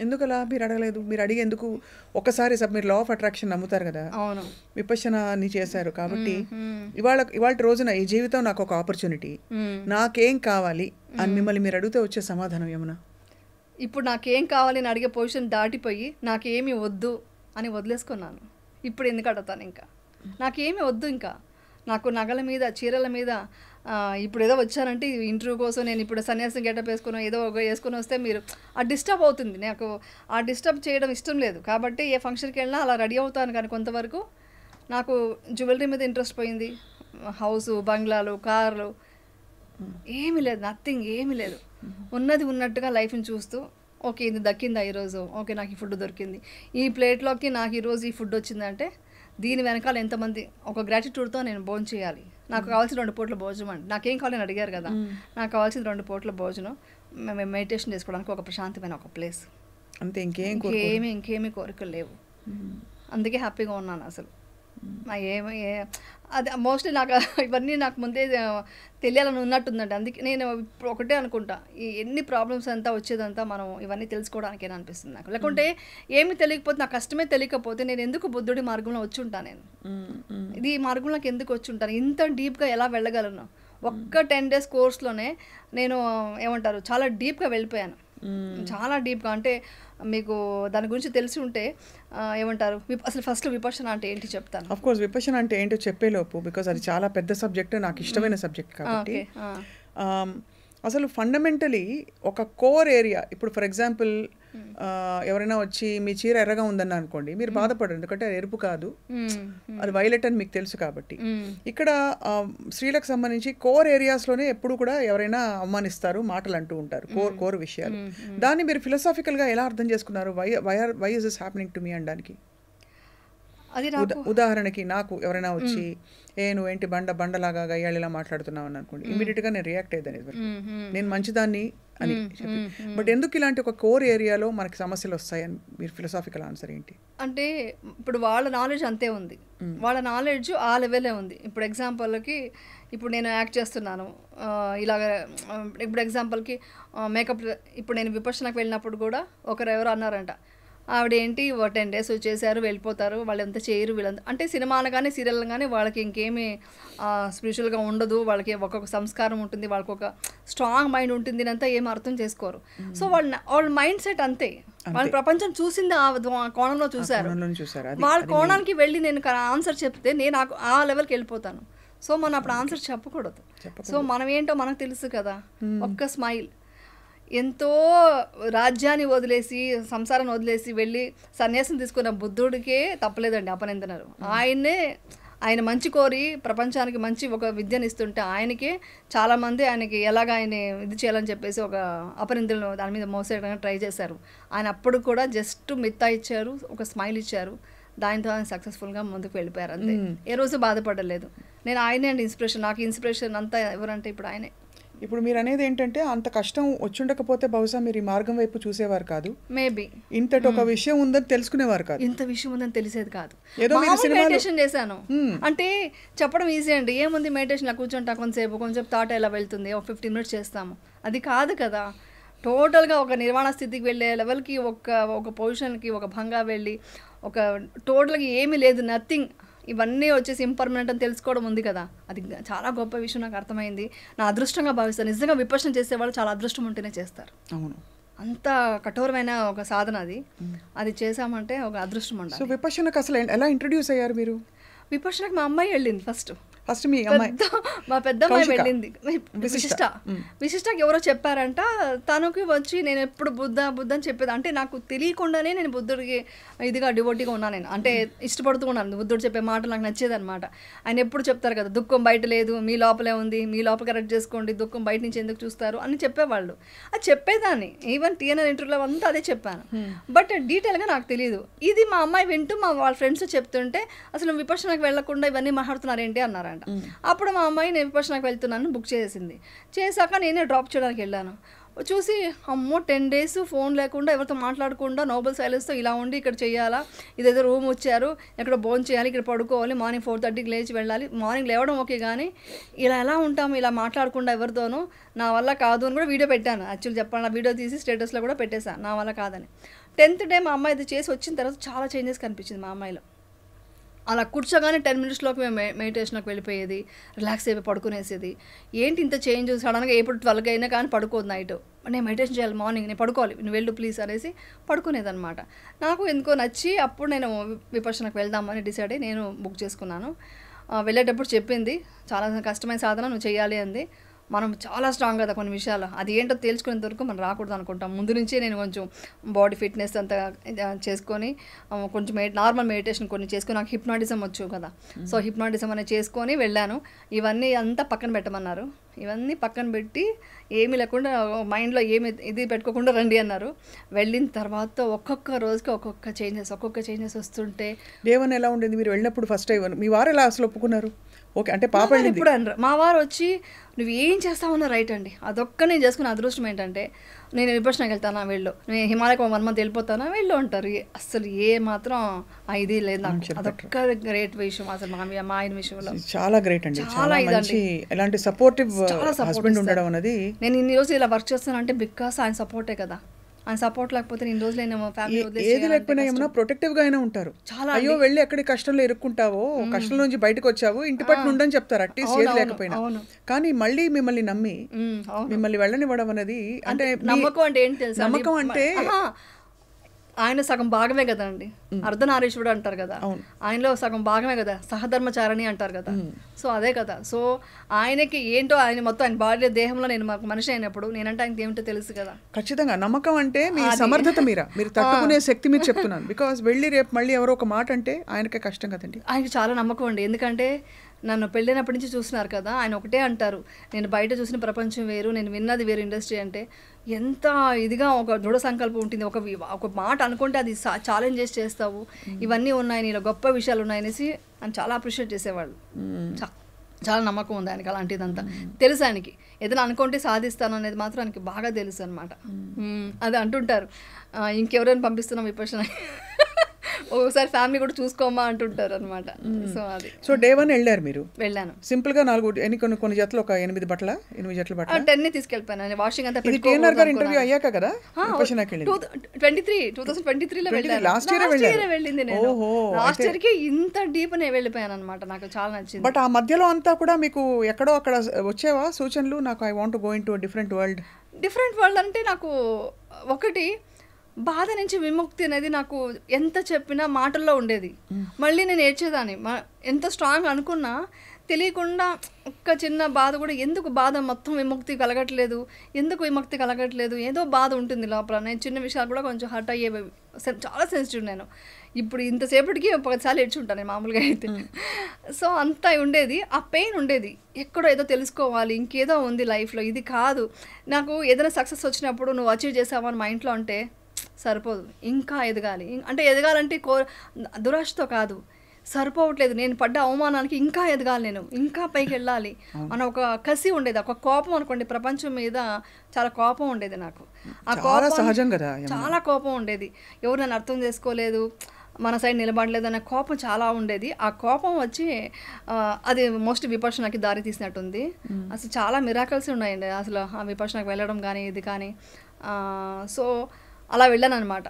ఎందుకలా మీరు అడగలేదు? మీరు అడిగి ఎందుకు ఒకసారి మీరు లా ఆఫ్ అట్రాక్షన్ నమ్ముతారు కదా, అవును. విపశ్యనాని చేశారు కాబట్టి ఇవాళ రోజున ఈ జీవితం నాకు ఒక ఆపర్చునిటీ, నాకేం కావాలి అని మిమ్మల్ని మీరు అడిగితే వచ్చే సమాధానం ఏమన్నా? ఇప్పుడు నాకేం కావాలి అని అడిగే పొజిషన్ దాటిపోయి నాకేమీ వద్దు అని వదిలేసుకున్నాను. ఇప్పుడు ఎందుకు అడుగుతాను? ఇంకా నాకేమీ వద్దు. ఇంకా నాకు నగల మీద, చీరల మీద, ఇప్పుడు ఏదో వచ్చానంటే ఇంటర్వ్యూ కోసం నేను ఇప్పుడు సన్యాసం గెటప్ వేసుకుని ఏదో వేసుకొని వస్తే మీరు ఆ డిస్టర్బ్ అవుతుంది. నాకు ఆ డిస్టర్బ్ చేయడం ఇష్టం లేదు కాబట్టి ఏ ఫంక్షన్కి వెళ్ళినా అలా రెడీ అవుతాను. కానీ కొంతవరకు నాకు జ్యువెలరీ మీద ఇంట్రెస్ట్ పోయింది. హౌసు, బంగ్లాలు, కార్లు ఏమీ లేదు, నథింగ్, ఏమీ లేదు. ఉన్నది ఉన్నట్టుగా లైఫ్ని చూస్తూ ఓకే ఇది దక్కిందా ఈరోజు, ఓకే నాకు ఈ ఫుడ్ దొరికింది, ఈ ప్లేట్లోకి నాకు ఈరోజు ఈ ఫుడ్ వచ్చిందంటే దీని వెనకాల ఎంతమంది ఒక గ్రాటిట్యూడ్తో నేను భోజనం చేయాలి. నాకు కావాల్సిన 2 పూట్ల భోజనం అండి. నాకేం కావాలని అడిగారు కదా, నాకు కావాల్సిన 2 పూట్ల భోజనం, మేము మెడిటేషన్ చేసుకోవడానికి ఒక ప్రశాంతమైన ఒక ప్లేస్, అంతే. ఇంకేమీ కోరికలు లేవు. అందుకే హ్యాపీగా ఉన్నాను. అసలు అది మోస్ట్లీ నాకు ఇవన్నీ నాకు ముందే తెలియాలని ఉన్నట్టుందండి. అందుకే నేను ఇప్పుడు ఒకటే అనుకుంటా, ఈ ఎన్ని ప్రాబ్లమ్స్ అంతా వచ్చేదంతా మనం ఇవన్నీ తెలుసుకోవడానికేనా అనిపిస్తుంది నాకు. లేకుంటే ఏమి తెలియకపోతే, నాకు కష్టమే తెలియకపోతే నేను ఎందుకు బుద్ధుడి మార్గంలో వచ్చి ఉంటాను? నేను ఇది ఈ మార్గంలోకి ఎందుకు వచ్చి ఉంటాను? ఇంత డీప్గా ఎలా వెళ్ళగలను? ఒక్క 10 days కోర్స్లోనే నేను ఏమంటారు చాలా డీప్గా వెళ్ళిపోయాను. చాలా డీప్గా అంటే మీకు దాని గురించి తెలిసి ఉంటే ఏమంటారు, అసలు ఫస్ట్ విపశ్యన అంటే ఏంటి చెప్తాను. ఆఫ్ కోర్స్ విపశ్యన అంటే ఏంటో చెప్పేలోపు, బికాజ్ అది చాలా పెద్ద సబ్జెక్ట్, నాకు ఇష్టమైన సబ్జెక్ట్ కాబట్టి. అసలు ఫండమెంటలీ ఒక కోర్ ఏరియా, ఇప్పుడు ఫర్ ఎగ్జాంపుల్ ఎవరైనా వచ్చి మీ చీర ఎర్రగా ఉందని అనుకోండి, మీరు బాధపడరు, ఎందుకంటే అది ఎరుపు కాదు, అది వైలెట్ అని మీకు తెలుసు కాబట్టి. ఇక్కడ స్త్రీలకు సంబంధించి కోర్ ఏరియాస్లోనే ఎప్పుడు కూడా ఎవరైనా అవమానిస్తారు, మాటలు అంటూ ఉంటారు, కోర్ విషయాలు. దాన్ని మీరు ఫిలాసాఫికల్గా ఎలా అర్థం చేసుకున్నారు? Why is this happening to me అనడానికి? అది ఉదాహరణకి నాకు ఎవరైనా వచ్చి నువ్వేంటి బండలాగా గయ్యాళిలా మాట్లాడుతున్నావు అని అనుకోండి, ఇమీడియట్గా నేను రియాక్ట్ అయ్యేదాన్ని, నేను మంచిదాన్ని అని చెప్పి. బట్ ఎందుకు ఇలాంటి ఒక కోర్ ఏరియాలో మనకి సమస్యలు వస్తాయని మీరు ఫిలాసాఫికల్ ఆన్సర్ ఏంటి? అంటే ఇప్పుడు వాళ్ళ నాలెడ్జ్ అంతే ఉంది, వాళ్ళ నాలెడ్జ్ ఆ లెవెలే ఉంది. ఇప్పుడు ఎగ్జాంపుల్కి ఇప్పుడు నేను యాక్ట్ చేస్తున్నాను ఇలాగ, ఇప్పుడు ఎగ్జాంపుల్కి మేకప్, ఇప్పుడు నేను విపశ్యనకు వెళ్ళినప్పుడు కూడా ఎవరు అన్నారంట, ఆవిడ ఏంటి 10 days వచ్చేసారు వెళ్ళిపోతారు, వాళ్ళు ఎంత చేయరు వీళ్ళంతా, అంటే సినిమా అనగానే సీరియల్ కానీ వాళ్ళకి ఇంకేమీ స్పిరిచువల్గా ఉండదు, వాళ్ళకి ఒక్కొక్క సంస్కారం ఉంటుంది, వాళ్ళకి ఒక స్ట్రాంగ్ మైండ్ ఉంటుంది, అంతా ఏం అర్థం చేసుకోరు. సో వాళ్ళ మైండ్ సెట్ అంతే, వాళ్ళ ప్రపంచం చూసింది ఆ కోణంలో చూశారు. వాళ్ళ కోణానికి వెళ్ళి నేను ఆన్సర్ చెప్తే నేను ఆ లెవెల్కి వెళ్ళిపోతాను. సో మనం అప్పుడు ఆన్సర్ చెప్పకూడదు. సో మనం ఏంటో మనకు తెలుసు కదా. ఒక్క స్మైల్, ఎంతో రాజ్యాన్ని వదిలేసి, సంసారాన్ని వదిలేసి వెళ్ళి సన్యాసం తీసుకున్న బుద్ధుడికే తప్పలేదండి అపనిందనరు. ఆయన మంచి కోరి ప్రపంచానికి మంచి ఒక విద్యను ఇస్తుంటే ఆయనకే చాలామంది ఆయనకి ఎలాగ ఆయన ఇది చేయాలని చెప్పేసి ఒక అపనిందలు దాని మీద మోసేయడానికి ట్రై చేశారు. ఆయన అప్పుడు కూడా జస్ట్ మిత్తా ఇచ్చారు, ఒక స్మైల్ ఇచ్చారు, దానితో ఆయన సక్సెస్ఫుల్గా ముందుకు వెళ్ళిపోయారు. అంతే, ఏ రోజు బాధపడలేదు. నేను ఆయనే అండి ఇన్స్పిరేషన్, నాకు ఇన్స్పిరేషన్ అంతా ఎవరంటే ఇప్పుడు ఆయనే. ఇప్పుడు మీరు అనేది ఏంటంటే అంత కష్టం వచ్చుండకపోతే బహుశా మీరు ఈ మార్గం వైపు చూసేవారు కాదు, మేబీ ఇంతటి ఒక విషయం ఉందని తెలుసుకునేవారు కాదు, ఇంత విషయం ఉందని తెలిసేది కాదు. మెడిటేషన్ చేశాను అంటే చెప్పడం ఈజీ అండి, ఏముంది మెడిటేషన్ కూర్చుంటా కొంచెం థాట్ ఎలా వెళ్తుంది, ఒక 15 minutes చేస్తాము, అది కాదు కదా. టోటల్గా ఒక నిర్వాణ స్థితికి వెళ్ళే లెవెల్కి, ఒక పొజిషన్కి, ఒక భంగా వెళ్ళి, ఒక టోటల్గా ఏమీ లేదు, నథింగ్, ఇవన్నీ వచ్చేసి ఇంపర్మనెంట్ అని తెలుసుకోవడం ఉంది కదా, అది చాలా గొప్ప విషయం. నాకు అర్థమైంది, నా అదృష్టంగా భావిస్తాను. నిజంగా విపశ్యన చేసేవాళ్ళు చాలా అదృష్టం ఉంటేనే చేస్తారు. అవును, అంత కఠోరమైన ఒక సాధన అది చేసామంటే ఒక అదృష్టం ఉండాలి. సో విపశ్యనకు అసలు ఎలా ఇంట్రడ్యూస్ అయ్యారు మీరు? విపశ్యనకు మా అమ్మాయి వెళ్ళింది ఫస్ట్ మీ అమ్మాయి, మా పెద్ద అమ్మాయి వెళ్ళింది. విశిష్టకి ఎవరో చెప్పారంట, తనకి వచ్చి నేను ఎప్పుడు బుద్ధ అని చెప్పేది, అంటే నాకు తెలియకుండానే నేను బుద్ధుడికి ఇదిగా డివోటీగా ఉన్నాను. నేను అంటే ఇష్టపడుతూ ఉన్నాను, బుద్ధుడు చెప్పే మాటలు నాకు నచ్చేది అనమాట. ఆయన ఎప్పుడు చెప్తారు కదా, దుఃఖం బయట లేదు, మీ లోపలే ఉంది, మీ లోపల కరెక్ట్ చేసుకోండి, దుఃఖం బయట నుంచి ఎందుకు చూస్తారు అని చెప్పేవాళ్ళు. అది చెప్పేదాన్ని, ఈవెన్ టీఎన్ఆర్ ఇంటర్వ్యూలో అంతా అదే చెప్పాను, బట్ డీటెయిల్గా నాకు తెలియదు. ఇది మా అమ్మాయి వింటూ వాళ్ళ ఫ్రెండ్స్ చెప్తుంటే అసలు విపశ్యనకు వెళ్లకుండా ఇవన్నీ మాట్లాడుతున్నారు ఏంటి అన్నారు. అప్పుడు మా అమ్మాయి నేను విపశ్యనకు వెళ్తున్నాను బుక్ చేసింది. చేశాక నేనే డ్రాప్ చేయడానికి వెళ్ళాను. చూసి అమ్మో 10 days ఫోన్ లేకుండా ఎవరితో మాట్లాడకుండా నోబెల్ సైలెన్స్తో ఇలా ఉండి ఇక్కడ చేయాలా, ఇదేదో రూమ్ వచ్చారు ఎక్కడ భోజనం చేయాలి, ఇక్కడ పడుకోవాలి, మార్నింగ్ 4:30కి లేచి వెళ్ళాలి, మార్నింగ్ లేవడం ఓకే కానీ ఇలా ఎలా ఉంటాము ఇలా మాట్లాడకుండా ఎవరితోనూ, నా వల్ల కాదు అని కూడా వీడియో పెట్టాను. యాక్చువల్లీ చెప్పాను, ఆ వీడియో తీసి స్టేటస్లో కూడా పెట్టేశాను నా వల్ల కాదని. 10th day మా అమ్మాయి ఇది చేసి వచ్చిన తర్వాత చాలా చేంజెస్ కనిపించింది మా అమ్మాయిలో. అలా కూర్చోగానే 10 minutesలోకి మేము మెడిటేషన్లోకి వెళ్ళిపోయేది, రిలాక్స్ అయిపోయి పడుకునేసేది. ఏంటి ఇంత చేంజ్, సడన్గా ఎప్పుడు 12 అయినా కానీ పడుకోదు నైట్, నేను మెడిటేషన్ చేయాలి మార్నింగ్, నేను పడుకోవాలి, నువ్వు వెళ్ళు ప్లీజ్ అనేసి పడుకునేదనమాట. నాకు ఎందుకో నచ్చి అప్పుడు నేను విపర్శనకు వెళ్దామని డిసైడ్ అయ్యి నేను బుక్ చేసుకున్నాను. వెళ్ళేటప్పుడు చెప్పింది చాలా కష్టమైన సాధన నువ్వు చేయాలి అంది. మనం చాలా స్ట్రాంగ్ కదా కొన్ని విషయాలు, అది ఏంటో తేల్చుకునేంత వరకు మనం రాకూడదు అనుకుంటాం. ముందు నుంచే నేను కొంచెం బాడీ ఫిట్నెస్ అంతా చేసుకొని కొంచెం నార్మల్ మెడిటేషన్ కొన్ని చేసుకొని, నాకు హిప్నాటిజం వచ్చు కదా, సో హిప్నాటిజం అనేది చేసుకొని వెళ్ళాను. ఇవన్నీ అంతా పక్కన పెట్టమన్నారు, ఇవన్నీ పక్కన పెట్టి ఏమీ లేకుండా మైండ్లో ఏమి ఇది పెట్టుకోకుండా రండి అన్నారు. వెళ్ళిన తర్వాత ఒక్కొక్క రోజుకి ఒక్కొక్క చేంజెస్ వస్తుంటే. దేవన్ ఎలా ఉండేది మీరు వెళ్ళినప్పుడు ఫస్ట్ టైం? మీ వారు ఎలా అసలు ఒప్పుకున్నారు? ఓకే అంటే పాప ఇప్పుడు అనరు, మా వారు వచ్చి నువ్వు ఏం చేస్తావన్నా రైట్ అండి, అదొక్క నేను చేసుకున్న అదృష్టం ఏంటంటే నేను విపర్శనకి వెళ్తానా వెళ్ళు, నేను హిమాలయకు 1 month వెళ్ళిపోతానా వెళ్ళు అంటారు. అసలు ఏ మాత్రం ఇది లేదు నాకు, అదొక్క గ్రేట్ విషయం అసలు మా ఆయన విషయంలో. చాలా గ్రేట్ అండి, చాలా మంచి ఎలాంటి సపోర్టివ్ హస్బెండ్ ఉండడం అనేది. నేను ఇన్ని రోజులు ఇలా వర్క్ చేస్తానంటే బికాస్ ఆయన సపోర్టే కదా, ఆయన సపోర్ట్ లేకపోతే ఇన్ని రోజులు నేను ఫ్యామిలీ ఏది లేకపోయినా ఏమన్నా ప్రొటెక్టివ్ గా అయినా ఉంటారు. అయ్యో వెళ్ళి ఎక్కడి కష్టంలో ఇరుక్కుంటావో, కష్టం నుంచి బయటకు వచ్చావు ఇంటి పట్టు ఉండని చెప్తారు అట్లీస్ట్ ఏది లేకపోయినా. కానీ మళ్ళీ మిమ్మల్ని నమ్మి మిమ్మల్ని వెళ్ళనివ్వడం అనేది అంటే నమ్మకం అంటే ఏంటి తెలుసా, నమ్మకం అంటే ఆయన సగం భాగమే కదా అండి, అర్ధనారీశ్వరుడు అంటారు కదా, ఆయనలో సగం భాగమే కదా, సహధర్మచారణి అంటారు కదా, సో అదే కదా. సో ఆయనకి ఏంటో ఆయన మొత్తం ఆయన బాడీ దేహంలో నేను మాకు మనిషి అయినప్పుడు నేనంటే ఆయనకి ఏమిటో తెలుసు కదా. ఖచ్చితంగా నమ్మకం అంటే మీ సమర్థత మీరు తట్టుకునే శక్తి మీరు చెప్తున్నాను. బికాస్ వెళ్ళి రేపు మళ్ళీ ఎవరో ఒక మాట అంటే ఆయనకే కష్టం కదండి. ఆయనకి చాలా నమ్మకం అండి, ఎందుకంటే నన్ను పెళ్ళైనప్పటి నుంచి చూస్తున్నారు కదా, ఆయన ఒకటే అంటారు, నేను బయట చూసిన ప్రపంచం వేరు, నేను విన్నది వేరు ఇండస్ట్రీ అంటే. ఎంత ఇదిగా ఒక దృఢ సంకల్పం ఉంటుంది, ఒక మాట అనుకుంటే అది ఛాలెంజ్ చేస్తావు, ఇవన్నీ ఉన్నాయి నీలో గొప్ప విషయాలు ఉన్నాయనేసి ఆయన చాలా అప్రిషియేట్ చేసేవాళ్ళు. చాలా నమ్మకం ఉంది ఆయనకి అలాంటిదంతా తెలుసు. ఆయనకి ఏదైనా అనుకుంటే సాధిస్తాను అనేది మాత్రం ఆయనకి బాగా తెలుసు అనమాట. అది అంటుంటారు, ఇంకెవరైనా పంపిస్తున్నాం విపర్శన, ఒకసారి ఫ్యామిలీ కూడా చూసుకోమా అంటుంటారు అనమాట. సో అది. సో డే 1 వెళ్ళారు మీరు? వెళ్ళాను. సింపుల్ గా 4 కొన్ని జతలు ఒక 8 జతల బట్టలు 10 తీసుకెళ్ళిపోయాను. వాషింగ్ అంతా ఇంటర్వ్యూ అయ్యాక కదా 2023లో వెళ్ళాను. లాస్ట్ ఇయర్ వెళ్ళింది నేను. లాస్ట్ ఇయర్ కి ఇంత డీప్ నేను వెళ్ళిపోయాను అనమాట, నాకు చాలా నచ్చింది. బట్ ఆ మధ్యలో అంతా కూడా మీకు ఎక్కడో అక్కడ వచ్చేవా సూచనలు, నాకు I want go in to different world అంటే నాకు ఒకటి బాధ నుంచి విముక్తి అనేది నాకు ఎంత చెప్పినా మాటల్లో ఉండేది. మళ్ళీ నేను ఏడ్చేదాన్ని, ఎంత స్ట్రాంగ్ అనుకున్నా తెలియకుండా ఒక్క చిన్న బాధ కూడా, ఎందుకు బాధ మొత్తం విముక్తి కలగట్లేదు, ఏదో బాధ ఉంటుంది లోపల. నేను చిన్న విషయాలు కూడా కొంచెం హర్ట్ అయ్యేవి, చాలా సెన్సిటివ్ నేను. ఇప్పుడు ఇంతసేపటికి 10 సార్లు ఏడ్చుంటాను నేను మామూలుగా అయితే. సో అంతా ఉండేది, ఆ పెయిన్ ఉండేది, ఎక్కడో ఏదో తెలుసుకోవాలి, ఇంకేదో ఉంది లైఫ్లో, ఇది కాదు. నాకు ఏదైనా సక్సెస్ వచ్చినప్పుడు నువ్వు అచీవ్ చేసావని మా ఇంట్లో అంటే సరిపోదు, ఇంకా ఎదగాలి. అంటే ఎదగాలంటే దురాశతో కాదు, సరిపోవట్లేదు, నేను పడ్డ అవమానానికి ఇంకా ఎదగాలి, నేను ఇంకా పైకి వెళ్ళాలి అని ఒక కసి ఉండేది, ఒక కోపం అనుకోండి. ప్రపంచం మీద చాలా కోపం ఉండేది నాకు. ఆ కోపం చాలా కోపం ఉండేది, ఎవరు నన్ను అర్థం చేసుకోలేదు, మన సైడ్ నిలబడలేదు అనే కోపం చాలా ఉండేది. ఆ కోపం వచ్చి అది మోస్ట్ విపర్శనకి దారి తీసినట్టుంది. అసలు చాలా మిరాకల్స్ ఉన్నాయండి అసలు ఆ విపర్శనకి వెళ్ళడం కానీ ఇది కానీ. సో అలా వెళ్ళాను అనమాట.